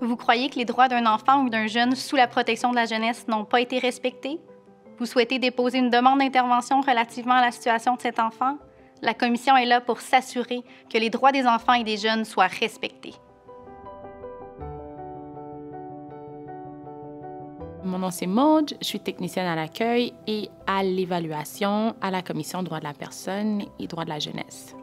Vous croyez que les droits d'un enfant ou d'un jeune sous la protection de la jeunesse n'ont pas été respectés? Vous souhaitez déposer une demande d'intervention relativement à la situation de cet enfant? La Commission est là pour s'assurer que les droits des enfants et des jeunes soient respectés. Mon nom c'est Maude, je suis technicienne à l'accueil et à l'évaluation à la Commission droits de la personne et droits de la jeunesse.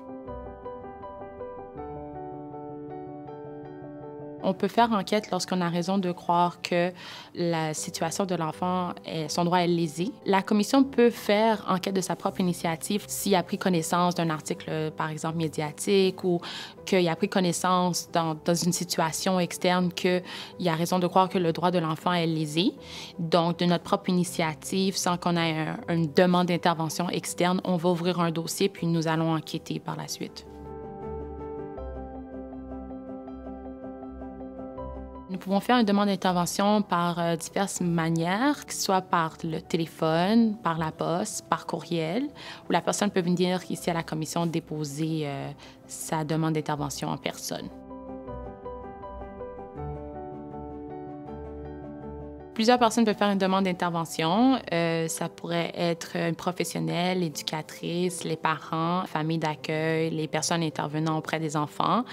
On peut faire enquête lorsqu'on a raison de croire que la situation de l'enfant, son droit est lésé. La commission peut faire enquête de sa propre initiative s'il a pris connaissance d'un article, par exemple, médiatique ou qu'il a pris connaissance dans une situation externe qu'il y a raison de croire que le droit de l'enfant est lésé. Donc, de notre propre initiative, sans qu'on ait une demande d'intervention externe, on va ouvrir un dossier puis nous allons enquêter par la suite. Nous pouvons faire une demande d'intervention par diverses manières, que ce soit par le téléphone, par la poste, par courriel, ou la personne peut venir ici à la commission déposer sa demande d'intervention en personne. Plusieurs personnes peuvent faire une demande d'intervention. Ça pourrait être une professionnelle, l'éducatrice, les parents, la famille d'accueil, les personnes intervenant auprès des enfants.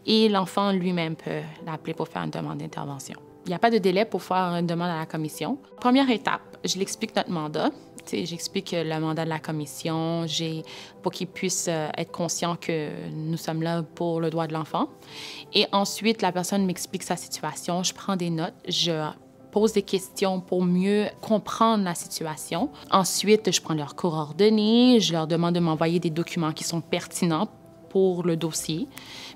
Et l'enfant lui-même peut l'appeler pour faire une demande d'intervention. Il n'y a pas de délai pour faire une demande à la commission. Première étape, je l'explique notre mandat. J'explique le mandat de la commission pour qu'il puisse être conscient que nous sommes là pour le droit de l'enfant. Et ensuite, la personne m'explique sa situation. Je prends des notes. Je pose des questions pour mieux comprendre la situation. Ensuite, je prends leurs coordonnées, je leur demande de m'envoyer des documents qui sont pertinents pour le dossier.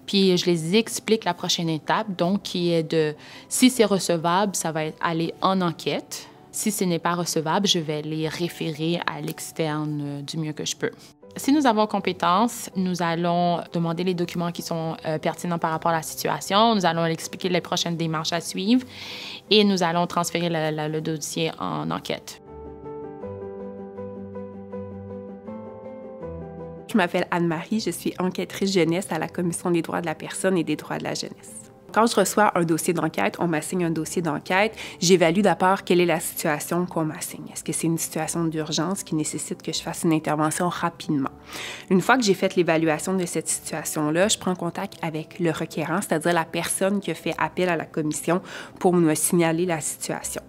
Puis, je les explique la prochaine étape, donc qui est de, si c'est recevable, ça va aller en enquête. Si ce n'est pas recevable, je vais les référer à l'externe du mieux que je peux. Si nous avons compétence, nous allons demander les documents qui sont pertinents par rapport à la situation. Nous allons expliquer les prochaines démarches à suivre et nous allons transférer le dossier en enquête. Je m'appelle Anne-Marie, je suis enquêtrice jeunesse à la Commission des droits de la personne et des droits de la jeunesse. Quand je reçois un dossier d'enquête, on m'assigne un dossier d'enquête, j'évalue d'abord quelle est la situation qu'on m'assigne. Est-ce que c'est une situation d'urgence qui nécessite que je fasse une intervention rapidement? Une fois que j'ai fait l'évaluation de cette situation-là, je prends contact avec le requérant, c'est-à-dire la personne qui a fait appel à la commission pour me signaler la situation.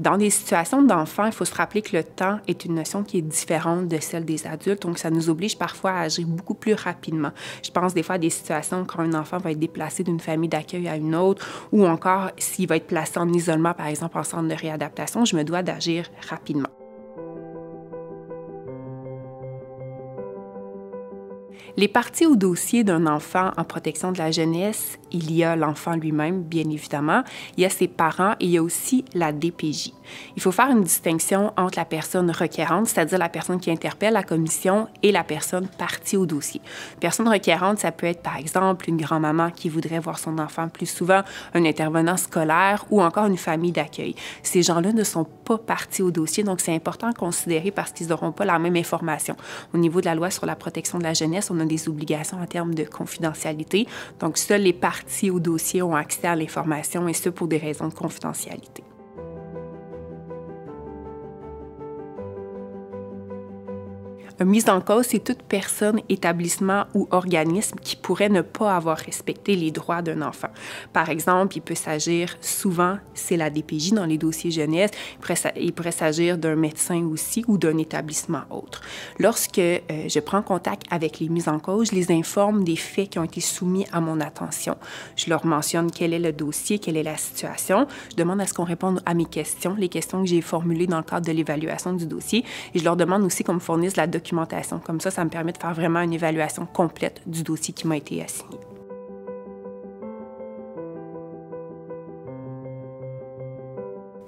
Dans des situations d'enfants, il faut se rappeler que le temps est une notion qui est différente de celle des adultes, donc ça nous oblige parfois à agir beaucoup plus rapidement. Je pense des fois à des situations quand un enfant va être déplacé d'une famille d'accueil à une autre, ou encore s'il va être placé en isolement, par exemple en centre de réadaptation, je me dois d'agir rapidement. Les parties au dossier d'un enfant en protection de la jeunesse, il y a l'enfant lui-même, bien évidemment, il y a ses parents et il y a aussi la DPJ. Il faut faire une distinction entre la personne requérante, c'est-à-dire la personne qui interpelle la commission, et la personne partie au dossier. Personne requérante, ça peut être par exemple une grand-maman qui voudrait voir son enfant plus souvent, un intervenant scolaire ou encore une famille d'accueil. Ces gens-là ne sont pas partis au dossier, donc c'est important à considérer parce qu'ils n'auront pas la même information. Au niveau de la loi sur la protection de la jeunesse, on a des obligations en termes de confidentialité. Donc, seuls les parties au dossier ont accès à l'information et ce, pour des raisons de confidentialité. Une mise en cause, c'est toute personne, établissement ou organisme qui pourrait ne pas avoir respecté les droits d'un enfant. Par exemple, il peut s'agir, souvent, c'est la DPJ dans les dossiers jeunesse, il pourrait s'agir d'un médecin aussi ou d'un établissement autre. Lorsque je prends contact avec les mises en cause, je les informe des faits qui ont été soumis à mon attention. Je leur mentionne quel est le dossier, quelle est la situation. Je demande à ce qu'on réponde à mes questions, les questions que j'ai formulées dans le cadre de l'évaluation du dossier. Et je leur demande aussi qu'on me fournisse la documentation. Comme ça me permet de faire vraiment une évaluation complète du dossier qui m'a été assigné.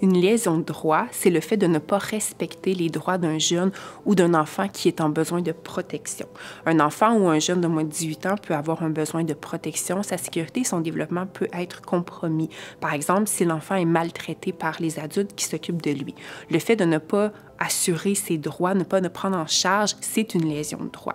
Une liaison de droit, c'est le fait de ne pas respecter les droits d'un jeune ou d'un enfant qui est en besoin de protection. Un enfant ou un jeune de moins de 18 ans peut avoir un besoin de protection, sa sécurité et son développement peut être compromis. Par exemple, si l'enfant est maltraité par les adultes qui s'occupent de lui. Le fait de ne pas assurer ses droits, ne pas ne prendre en charge, c'est une lésion de droit.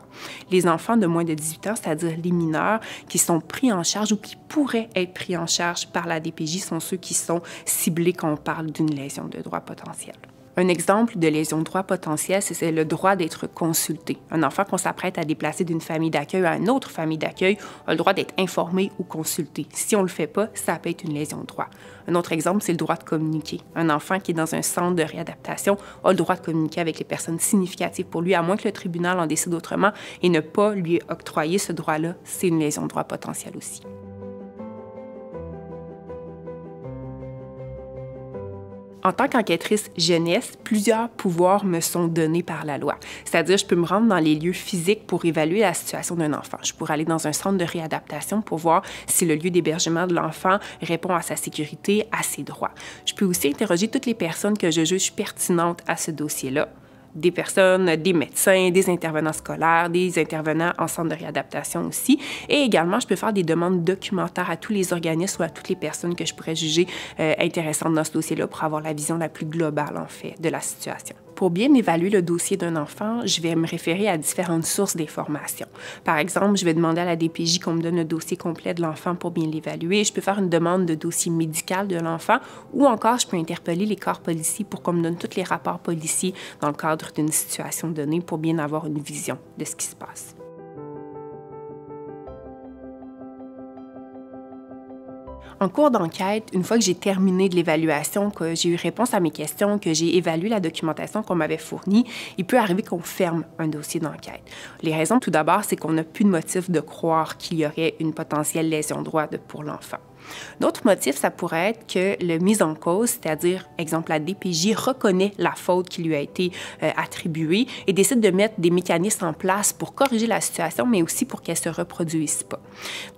Les enfants de moins de 18 ans, c'est-à-dire les mineurs qui sont pris en charge ou qui pourraient être pris en charge par la DPJ, sont ceux qui sont ciblés quand on parle d'une lésion de droit potentielle. Un exemple de lésion de droit potentielle, c'est le droit d'être consulté. Un enfant qu'on s'apprête à déplacer d'une famille d'accueil à une autre famille d'accueil a le droit d'être informé ou consulté. Si on ne le fait pas, ça peut être une lésion de droit. Un autre exemple, c'est le droit de communiquer. Un enfant qui est dans un centre de réadaptation a le droit de communiquer avec les personnes significatives pour lui, à moins que le tribunal en décide autrement, et ne pas lui octroyer ce droit-là, c'est une lésion de droit potentielle aussi. En tant qu'enquêtrice jeunesse, plusieurs pouvoirs me sont donnés par la loi. C'est-à-dire, je peux me rendre dans les lieux physiques pour évaluer la situation d'un enfant. Je pourrais aller dans un centre de réadaptation pour voir si le lieu d'hébergement de l'enfant répond à sa sécurité, à ses droits. Je peux aussi interroger toutes les personnes que je juge pertinentes à ce dossier-là. Des personnes, des médecins, des intervenants scolaires, des intervenants en centre de réadaptation aussi. Et également, je peux faire des demandes documentaires à tous les organismes ou à toutes les personnes que je pourrais juger intéressantes dans ce dossier-là pour avoir la vision la plus globale, en fait, de la situation. Pour bien évaluer le dossier d'un enfant, je vais me référer à différentes sources d'informations. Par exemple, je vais demander à la DPJ qu'on me donne le dossier complet de l'enfant pour bien l'évaluer. Je peux faire une demande de dossier médical de l'enfant ou encore je peux interpeller les corps policiers pour qu'on me donne tous les rapports policiers dans le cadre d'une situation donnée pour bien avoir une vision de ce qui se passe. En cours d'enquête, une fois que j'ai terminé de l'évaluation, que j'ai eu réponse à mes questions, que j'ai évalué la documentation qu'on m'avait fournie, il peut arriver qu'on ferme un dossier d'enquête. Les raisons, tout d'abord, c'est qu'on n'a plus de motif de croire qu'il y aurait une potentielle lésion de droit pour l'enfant. D'autres motifs, ça pourrait être que le mis en cause, c'est-à-dire, exemple, la DPJ reconnaît la faute qui lui a été attribuée et décide de mettre des mécanismes en place pour corriger la situation, mais aussi pour qu'elle ne se reproduise pas.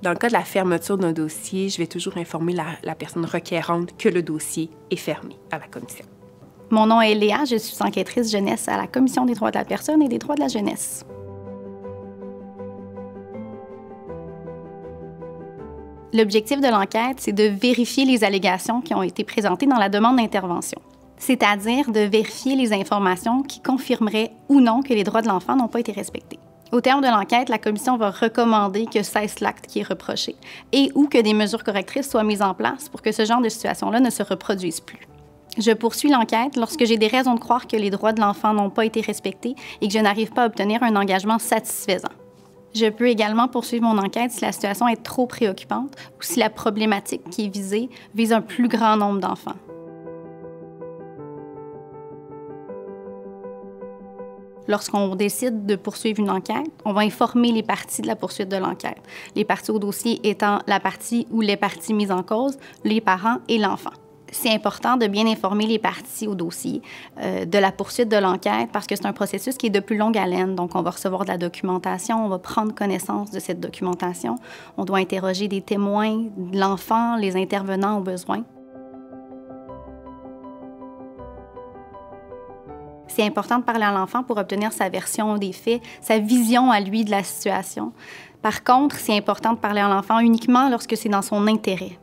Dans le cas de la fermeture d'un dossier, je vais toujours informer la personne requérante que le dossier est fermé à la commission. Mon nom est Léa, je suis enquêtrice jeunesse à la Commission des droits de la personne et des droits de la jeunesse. L'objectif de l'enquête, c'est de vérifier les allégations qui ont été présentées dans la demande d'intervention, c'est-à-dire de vérifier les informations qui confirmeraient ou non que les droits de l'enfant n'ont pas été respectés. Au terme de l'enquête, la commission va recommander que cesse l'acte qui est reproché et ou que des mesures correctrices soient mises en place pour que ce genre de situation-là ne se reproduise plus. Je poursuis l'enquête lorsque j'ai des raisons de croire que les droits de l'enfant n'ont pas été respectés et que je n'arrive pas à obtenir un engagement satisfaisant. Je peux également poursuivre mon enquête si la situation est trop préoccupante ou si la problématique qui est visée vise un plus grand nombre d'enfants. Lorsqu'on décide de poursuivre une enquête, on va informer les parties de la poursuite de l'enquête. Les parties au dossier étant la partie ou les parties mises en cause, les parents et l'enfant. C'est important de bien informer les parties au dossier de la poursuite de l'enquête parce que c'est un processus qui est de plus longue haleine. Donc, on va recevoir de la documentation, on va prendre connaissance de cette documentation. On doit interroger des témoins, l'enfant, les intervenants au besoin. C'est important de parler à l'enfant pour obtenir sa version des faits, sa vision à lui de la situation. Par contre, c'est important de parler à l'enfant uniquement lorsque c'est dans son intérêt.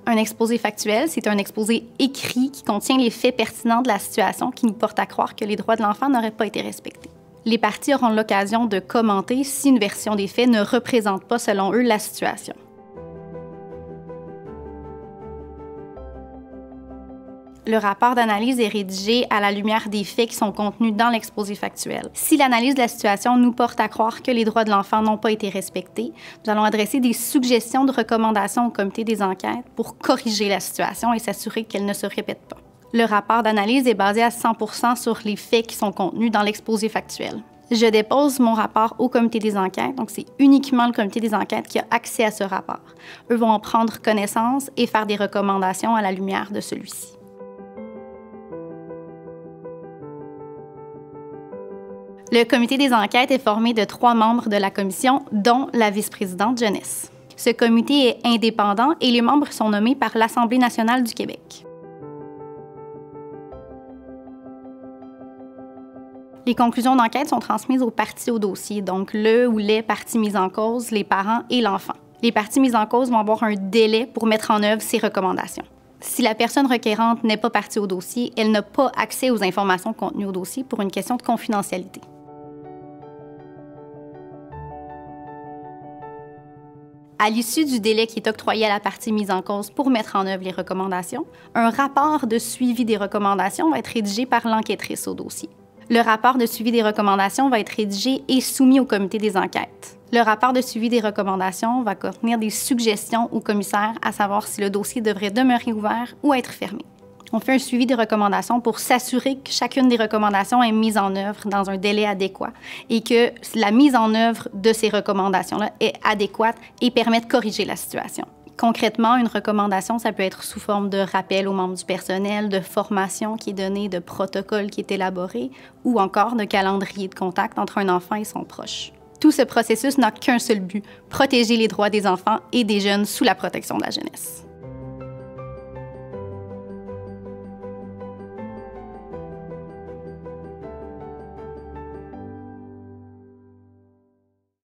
Un exposé factuel, c'est un exposé écrit qui contient les faits pertinents de la situation qui nous porte à croire que les droits de l'enfant n'auraient pas été respectés. Les parties auront l'occasion de commenter si une version des faits ne représente pas, selon eux, la situation. Le rapport d'analyse est rédigé à la lumière des faits qui sont contenus dans l'exposé factuel. Si l'analyse de la situation nous porte à croire que les droits de l'enfant n'ont pas été respectés, nous allons adresser des suggestions de recommandations au comité des enquêtes pour corriger la situation et s'assurer qu'elle ne se répète pas. Le rapport d'analyse est basé à 100% sur les faits qui sont contenus dans l'exposé factuel. Je dépose mon rapport au comité des enquêtes, donc c'est uniquement le comité des enquêtes qui a accès à ce rapport. Eux vont en prendre connaissance et faire des recommandations à la lumière de celui-ci. Le comité des enquêtes est formé de 3 membres de la commission, dont la vice-présidente jeunesse. Ce comité est indépendant et les membres sont nommés par l'Assemblée nationale du Québec. Les conclusions d'enquête sont transmises aux parties au dossier, donc le ou les parties mises en cause, les parents et l'enfant. Les parties mises en cause vont avoir un délai pour mettre en œuvre ces recommandations. Si la personne requérante n'est pas partie au dossier, elle n'a pas accès aux informations contenues au dossier pour une question de confidentialité. À l'issue du délai qui est octroyé à la partie mise en cause pour mettre en œuvre les recommandations, un rapport de suivi des recommandations va être rédigé par l'enquêtrice au dossier. Le rapport de suivi des recommandations va être rédigé et soumis au comité des enquêtes. Le rapport de suivi des recommandations va contenir des suggestions au commissaire à savoir si le dossier devrait demeurer ouvert ou être fermé. On fait un suivi des recommandations pour s'assurer que chacune des recommandations est mise en œuvre dans un délai adéquat et que la mise en œuvre de ces recommandations-là est adéquate et permet de corriger la situation. Concrètement, une recommandation, ça peut être sous forme de rappel aux membres du personnel, de formation qui est donnée, de protocole qui est élaboré ou encore de calendrier de contact entre un enfant et son proche. Tout ce processus n'a qu'un seul but, protéger les droits des enfants et des jeunes sous la protection de la jeunesse.